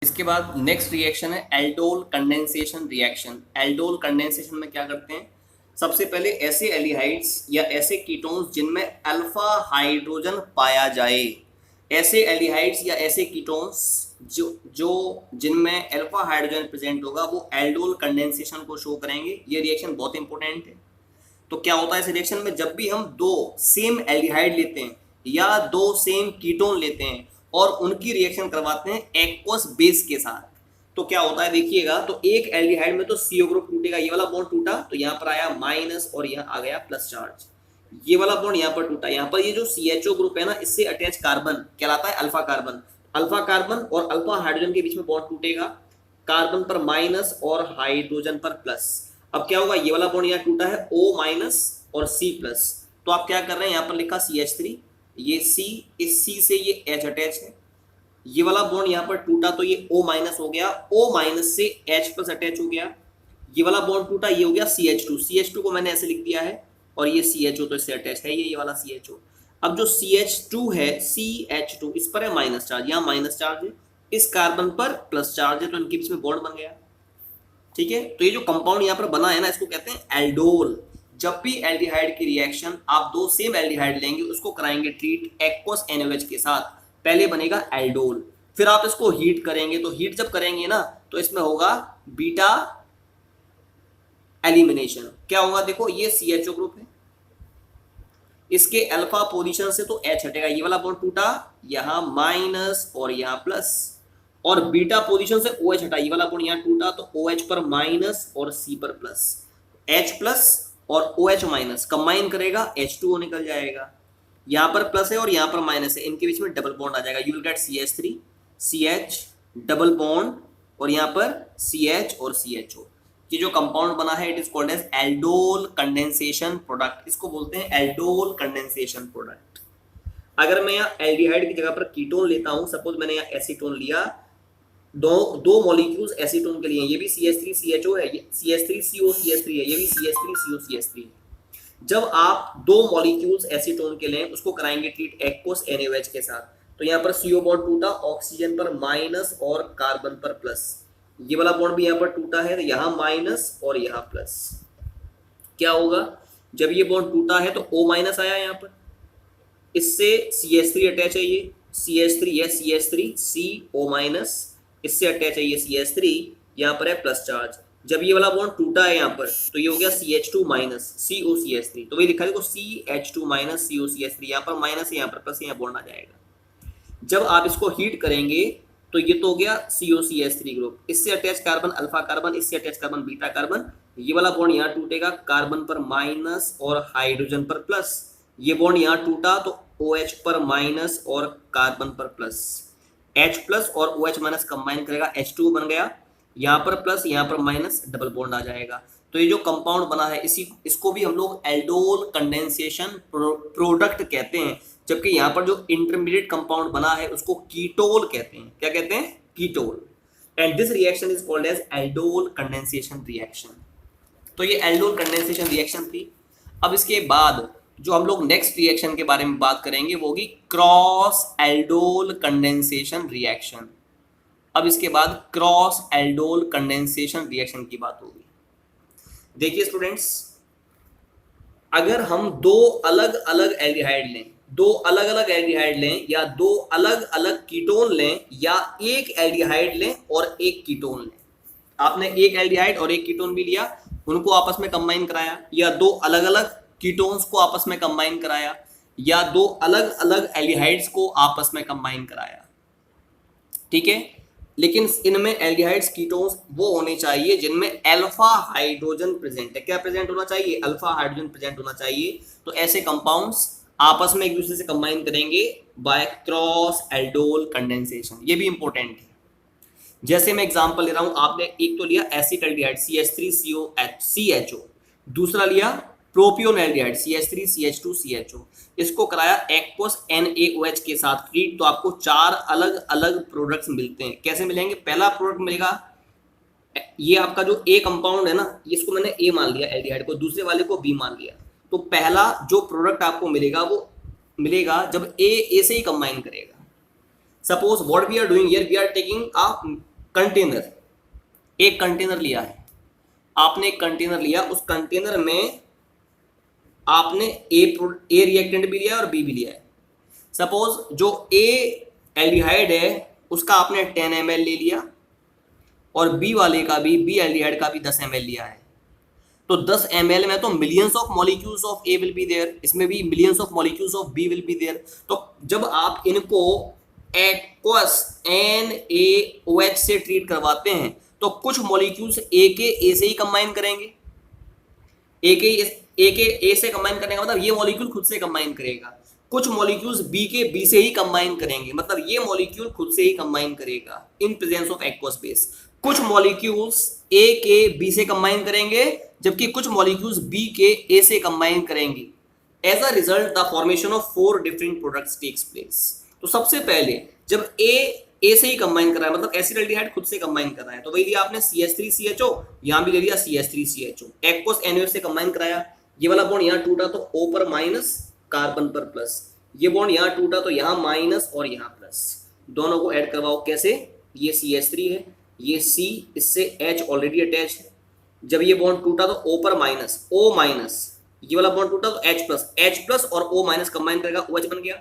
इसके बाद next reaction है aldol condensation reaction. Aldol condensation में क्या करते हैं, सबसे पहले ऐसे एल्डिहाइड्स या ऐसे कीटोन्स जिनमें अल्फा हाइड्रोजन पाया जाए, ऐसे एल्डिहाइड्स या ऐसे कीटोन्स जो जो जिनमें अल्फा हाइड्रोजन प्रेजेंट होगा वो एल्डोल कंडेंसेशन को शो करेंगे। ये रिएक्शन बहुत इंपॉर्टेंट है। तो क्या होता है इस रिएक्शन में, जब भी हम दो सेम एल्डिहाइड लेते हैं या दो सेम कीटोन लेते हैं और उनकी रिएक्शन करवाते हैं एक्वस बेस के साथ, तो क्या होता है देखिएगा। तो एक एल्डिहाइड में तो CO ग्रुप टूटेगा, ये वाला बॉन्ड टूटा तो यहाँ पर आया माइनस और यहाँ आ गया प्लस चार्ज। ये वाला बॉन्ड यहाँ पर टूटा, यहाँ पर ये जो CHO ग्रुप है ना, इससे अटैच कार्बन कहलाता है अल्फा कार्बन। अल्फा कार्बन और अल्फा हाइड्रोजन के बीच में बॉन्ड टूटेगा, कार्बन पर माइनस और हाइड्रोजन पर प्लस। अब क्या होगा, ये वाला बॉन्ड यहाँ टूटा है O माइनस और C प्लस, तो आप क्या कर रहे हैं, यहाँ पर लिखा CH3, ये C, इस C से ये H अटैच है। ये वाला बॉन्ड यहाँ पर टूटा तो ये O माइनस हो गया, O माइनस से H प्लस अटैच हो गया। ये वाला बॉन्ड टूटा, ये हो गया CH2, CH2 को मैंने ऐसे लिख दिया है और ये CHO तो इससे अटैच है, ये वाला CHO। अब जो CH2 है, CH2 इस पर है माइनस चार्ज, यहाँ माइनस चार्ज है, इस कार्बन पर प्लस चार्ज है, तो इनके बीच में बॉन्ड बन गया। ठीक है, तो ये जो कंपाउंड यहाँ पर बना है ना, इसको कहते हैं एल्डोल। जब भी एल्डिहाइड की रिएक्शन आप दो सेम एल्डिहाइड लेंगे, उसको कराएंगे ट्रीट एक्वस NaOH के साथ, पहले बनेगा एल्डोल, फिर आप इसको हीट करेंगे। तो हीट जब करेंगे ना, तो इसमें होगा बीटा एलिमिनेशन। क्या होगा, देखो ये CHO ग्रुप है, इसके अल्फा पोजीशन से तो H हटेगा, ये वाला बॉन्ड टूटा, यहाँ माइनस और यहाँ प्लस, और बीटा पोजीशन से OH हटा, ये वाला बॉन्ड यहाँ टूटा तो OH पर माइनस और C पर प्लस, H प्लस और OH माइनस कंबाइन करेगा, H2O निकल जाएगा। यहाँ पर प्लस है और यहाँ पर माइनस है, इनके बीच में डबल बॉन्ड आ जाएगा, you will get CH3 CH double bond और यहाँ पर CH और CHO। ये जो कंपाउंड बना है it is called as aldol condensation product, इसको बोलते हैं एल्डोल कंडेंसेशन प्रोडक्ट। अगर मैं यहाँ एल्डिहाइड की जगह पर कीटोन लेता हूँ, सपोज मैंने यहाँ एसीटोन लिया, दो मॉलिक्यूल्स एसीटोन के लिए, ये भी CH3CHO है, ये CH3COCH3 है, ये भी CH3COCH3 है। जब आप दो मॉलिक्यूल्स एसीटोन के लें, उसको कराएंगे ट्रीट एक्वस NaOH के साथ, तो यहाँ पर CO बॉन्ड टूटा, ऑक्सीजन पर माइनस और कार्बन पर प्लस, ये वाला बॉन्ड भी यहाँ पर टूटा है, तो यहाँ माइनस और यहाँ प्लस। क्या होगा, जब ये बॉन्ड टूटा है तो O माइनस आया यहाँ पर, इससे CH3 अटैच है, ये CH3 है, CH3 CO माइनस, इससे अटैच है ये CH3, यहाँ पर है प्लस चार्ज। जब ये वाला बॉन्ड टूटा है यहाँ पर, तो ये हो गया CH2 माइनस COCH3, तो वही लिखा है देखो CH2 माइनस COCH3, यहाँ पर माइनस है, यहाँ पर प्लस, यहाँ बॉन्ड आ जाएगा। जब आप इसको हीट करेंगे तो ये तो हो गया COCH3 ग्रुप, इससे अटैच कार्बन अल्फा कार्बन, इससे अटैच कार्बन बीटा कार्बन, ये वाला बॉन्ड यहाँ टूटेगा, कार्बन पर माइनस और हाइड्रोजन पर प्लस, ये बॉन्ड यहाँ टूटा तो OH पर माइनस और कार्बन पर प्लस, H प्लस और OH माइनस कंबाइन करेगा, H2 बन गया, यहाँ पर प्लस यहाँ पर माइनस, डबल बॉन्ड आ जाएगा। तो ये जो कंपाउंड बना है इसको भी हम लोग एल्डोल कंडेंसेशन प्रोडक्ट कहते हैं, जबकि यहाँ पर जो इंटरमीडिएट कंपाउंड बना है उसको कीटोल कहते हैं। क्या कहते हैं, ketol. And this reaction is called as aldol condensation reaction. तो ये एल्डोल कंडेंसेशन रिएक्शन थी। अब इसके बाद जो हम लोग नेक्स्ट रिएक्शन के बारे में बात करेंगे वो होगी क्रॉस एल्डोल कंडेंसेशन रिएक्शन। अब इसके बाद क्रॉस एल्डोल कंडेंसेशन रिएक्शन की बात होगी। देखिए स्टूडेंट्स, अगर हम दो अलग अलग एल्डिहाइड लें, दो अलग अलग एल्डिहाइड लें या दो अलग अलग कीटोन लें, या एक एल्डिहाइड लें और एक कीटोन लें, आपने एक एल्डिहाइड और एक कीटोन भी लिया, उनको आपस में कंबाइन कराया, या दो अलग अलग कीटोन्स को आपस में कंबाइन कराया, या दो अलग अलग एल्डिहाइड्स को आपस में कंबाइन कराया, ठीक है। लेकिन इनमें एल्डिहाइड्स कीटोन्स वो होने चाहिए जिनमें अल्फा हाइड्रोजन प्रेजेंट है। क्या प्रेजेंट होना चाहिए, अल्फा हाइड्रोजन प्रेजेंट होना चाहिए। तो ऐसे कंपाउंड्स आपस में एक दूसरे से कंबाइन करेंगे बाय क्रॉस एल्डोल कंडेंसेशन, ये भी इंपॉर्टेंट है। जैसे मैं एग्जांपल ले रहा हूं, आपने एक तो लिया एसिटल्डिहाइड CH3CHO, दूसरा लिया प्रोपियोन एल्डिहाइड CH3CH2CHO, इसको कराया एक्वस NaOH के साथ ट्रीट, तो आपको चार अलग अलग प्रोडक्ट्स मिलते हैं। कैसे मिलेंगे, पहला प्रोडक्ट मिलेगा, ये आपका जो A कंपाउंड है ना, इसको मैंने A मान लिया एल्डिहाइड को, दूसरे वाले को B मान लिया, तो पहला जो प्रोडक्ट आपको मिलेगा वो मिलेगा जब A से ही कंबाइन करेगा। Suppose what we are doing here, we are taking a container, एक कंटेनर लिया है आपने, एक कंटेनर लिया, उस कंटेनर में आपने ए रिएक्टेंट भी लिया है और बी भी लिया है। सपोज जो ए एल्डिहाइड है उसका आपने 10 ml ले लिया और बी वाले का भी, बी एल्डिहाइड का भी 10 ml लिया है। तो 10 ml में तो millions of molecules of A will be there, इसमें भी millions of molecules of B will be there. तो जब आप इनको एक्वस NaOH से ट्रीट करवाते हैं तो कुछ मॉलिक्यूल्स ए के ए से ही कंबाइन करेंगे, ए से कंबाइन करने का मतलब ये मॉलिक्यूल खुद से कंबाइन करेगा। कुछ मॉलिक्यूल्स बी के बी से ही कंबाइन करेंगे, मतलब ये मॉलिक्यूल खुद से ही कंबाइन करेगा in presence of aqueous base. कुछ मॉलिक्यूल्स ए के बी से कंबाइन करेंगे जबकि कुछ मॉलिक्यूल्स बी के ए से कंबाइन करेंगे। As a result the formation of 4 different products takes place. तो सबसे पहले जब ए से ही कंबाइन कर रहा है, मतलब एसिडाल्डिहाइड खुद से कंबाइन कर रहा है, तो वही लिया आपने CH3CHO, यहां भी ले लिया CH3CHO, एक्वस NaOH से कंबाइन कराया, ये वाला बॉन्ड यहां टूटा तो O पर माइनस, कार्बन पर प्लस, ये बॉन्ड यहां टूटा तो यहां माइनस और यहां प्लस, दोनों को ऐड करवाओ। कैसे? ये CH3 है, ये C, इससे H ऑलरेडी अटैच है, जब ये बॉन्ड टूटा तो O पर माइनस, O माइनस, ये वाला बॉन्ड टूटा तो H प्लस और O माइनस कंबाइन करेगा, OH बन गया।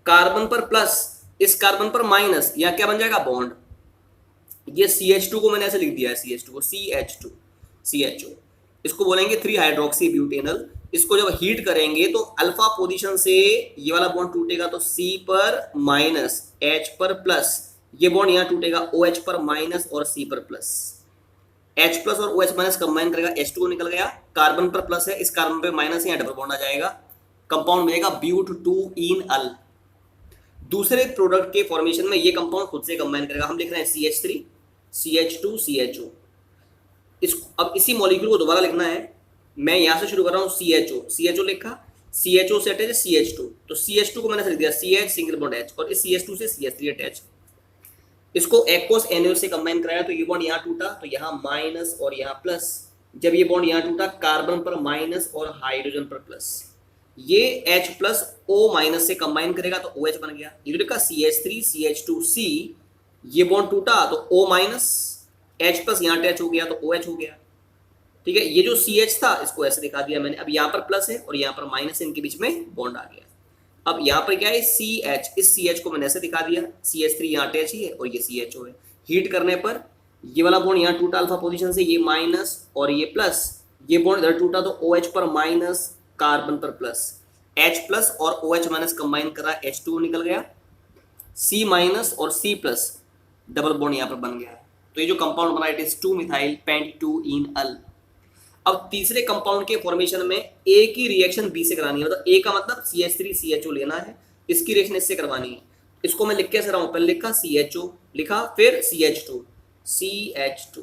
कार्बन पर प्लस, इस कार्बन पर माइनस, या क्या बन जाएगा बॉन्ड, ये CH2 को मैंने ऐसे लिख दिया है, CH2 को CH2 CHO, इसको बोलेंगे 3 हाइड्रोक्सी ब्यूटेनल। इसको जब हीट करेंगे तो अल्फा पोजीशन से ये वाला बॉन्ड टूटेगा तो C पर माइनस, H पर प्लस, ये बॉन्ड यहां टूटेगा OH पर माइनस और C पर प्लस, H प्लस और OH माइनस कंबाइन करेगा, H2 निकल गया, कार्बन पर प्लस है, इस कार्बन पे माइनस, यहाँ डबल बॉन्ड आ जाएगा, कंपाउंड मिलेगा ब्यूट-2-ईन-अल। दूसरे प्रोडक्ट के फॉर्मेशन में ये कंपाउंड खुद से कंबाइन करेगा, हम लिख रहे हैं CH3 CH2 CHO। अब इसी मॉलिक्यूल को दोबारा लिखना है, मैं यहां से शुरू कर रहा हूं, CHO लिखा, CHO से अटैच CH2, तो CH2 को मैंने लिख दिया CH सिंगल बॉन्ड H, और इस CH2 से CH3 अटैच। इसको एक्वस NaOH से कंबाइन कराया तो ये बॉन्ड यहां टूटा तो यहां माइनस और यहां प्लस, जब ये बॉन्ड यहां टूटा कार्बन पर माइनस और हाइड्रोजन पर प्लस, ये H प्लस O माइनस से कंबाइन करेगा तो OH बन गया। ये लिखा CH3 CH2C, ये बॉन्ड टूटा तो O माइनस, H प्लस यहाँ अटैच हो गया तो OH हो गया। ठीक है, ये जो CH था इसको ऐसे दिखा दिया मैंने, अब यहाँ पर प्लस है और यहाँ पर माइनस है, इनके बीच में बॉन्ड आ गया। अब यहाँ पर क्या है CH, इस CH को मैंने ऐसे दिखा दिया, CH3 यहाँ अटैच ही है और ये CHO है। हीट करने पर ये वाला बॉन्ड यहाँ टूटा अल्फा पोजीशन से, ये माइनस और ये प्लस, ये बॉन्ड इधर टूटा तो OH पर माइनस, कार्बन पर प्लस, H प्लस और OH माइनस कंबाइन करा, H2 निकल गया, C माइनस और C प्लस, डबल बॉन्ड यहाँ पर बन गया। तो ये जो कंपाउंड बना इट इज 2-मिथाइल पेंट-2-ईन-अल। अब तीसरे कंपाउंड के फॉर्मेशन में A की रिएक्शन B से करानी है, मतलब A का मतलब CH3CHO लेना है, इसकी रिएक्शन इससे करवानी है। इसको मैं लिख कैसे रहा हूं, पहले लिखा CHO लिखा, फिर CH2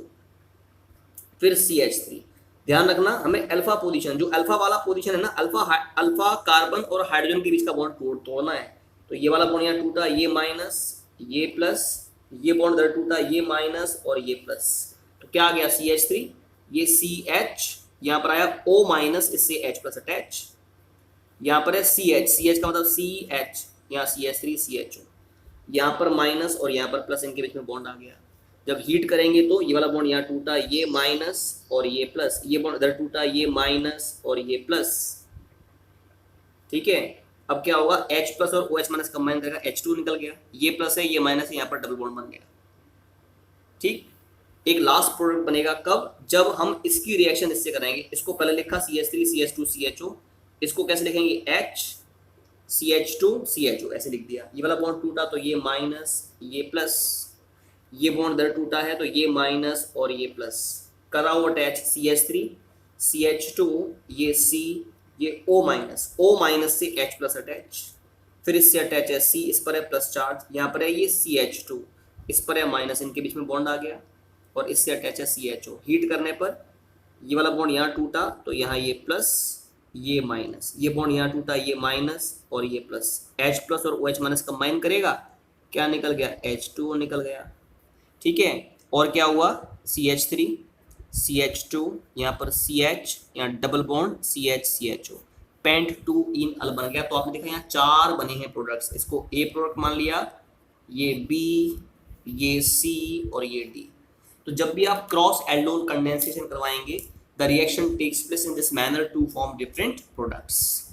फिर CH3। ध्यान रखना हमें अल्फा पोजीशन, जो अल्फा वाला पोजीशन है ना, अल्फा कार्बन और हाइड्रोजन के बीच का बॉन्ड तोड़ना है। तो ये वाला बॉन्ड यहाँ टूटा, ये माइनस ये प्लस, ये बॉन्ड इधर टूटा, ये माइनस और ये प्लस, तो क्या आ गया CH3, ये CH, यहाँ पर आया O माइनस, इससे H प्लस अटैच, यहाँ पर है CH का मतलब CH, यहाँ CH3CHO, यहाँ पर माइनस और यहाँ पर प्लस, इनके बीच में बॉन्ड आ गया। जब हीट करेंगे तो ये वाला बॉन्ड यहाँ टूटा, ये माइनस और ये प्लस, ये बॉन्ड इधर टूटा, ये माइनस और ये प्लस। ठीक है, अब क्या होगा, H प्लस और OH माइनस कंबाइन करेगा, H2 निकल गया, ये प्लस है ये माइनस है, यहाँ पर डबल बॉन्ड बन गया। ठीक, एक लास्ट प्रोडक्ट बनेगा कब, जब हम इसकी रिएक्शन इससे करेंगे। इसको पहले लिखा CH3 CH2 CHO, इसको कैसे लिखेंगे H CH2 CHO ऐसे लिख दिया। ये वाला बॉन्ड टूटा तो ये माइनस ये प्लस, ये बॉन्ड इधर टूटा है तो ये माइनस और ये प्लस, कराओ अटैच CH3 CH2, ये C, ये O माइनस से H प्लस अटैच, फिर इससे अटैच है C, इस पर है प्लस चार्ज, यहाँ पर है ये CH2, इस पर है माइनस, इनके बीच में बॉन्ड आ गया, और इससे अटैच है CHO। हीट करने पर ये वाला बॉन्ड यहाँ टूटा तो यहाँ ये प्लस ये माइनस, ये बॉन्ड यहाँ टूटा, ये माइनस और ये प्लस, H प्लस और OH माइनस कंबाइन करेगा, क्या निकल गया, H2O निकल गया। ठीक है, और क्या हुआ, CH3 CH2, यहाँ पर CH, यहाँ डबल बॉन्ड CH CHO, पेंट-2-ईन-अल बन गया। तो आपने देखा यहाँ 4 बने हैं प्रोडक्ट्स, इसको A प्रोडक्ट मान लिया, ये B, ये सी और ये डी। तो जब भी आप क्रॉस एल्डोन कंडेंसेशन करवाएंगे, the reaction takes place in this manner to form different products.